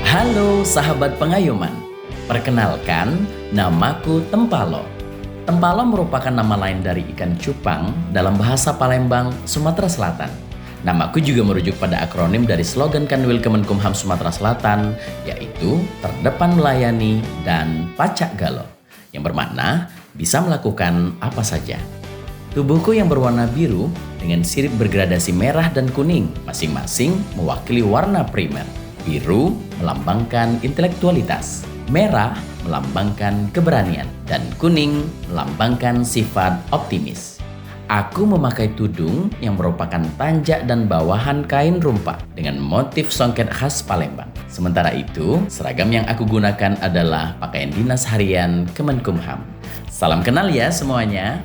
Halo sahabat pengayuman, perkenalkan namaku Tempalo. Tempalo merupakan nama lain dari ikan cupang dalam bahasa Palembang, Sumatera Selatan. Namaku juga merujuk pada akronim dari slogan Kanwil Kemenkumham Sumatera Selatan, yaitu Terdepan Melayani dan Pacak Galo, yang bermakna bisa melakukan apa saja. Tubuhku yang berwarna biru dengan sirip bergradasi merah dan kuning, masing-masing mewakili warna primer. Biru melambangkan intelektualitas, merah melambangkan keberanian, dan kuning melambangkan sifat optimis. Aku memakai tudung yang merupakan tanjak dan bawahan kain rumpak dengan motif songket khas Palembang. Sementara itu, seragam yang aku gunakan adalah pakaian dinas harian Kemenkumham. Salam kenal ya semuanya.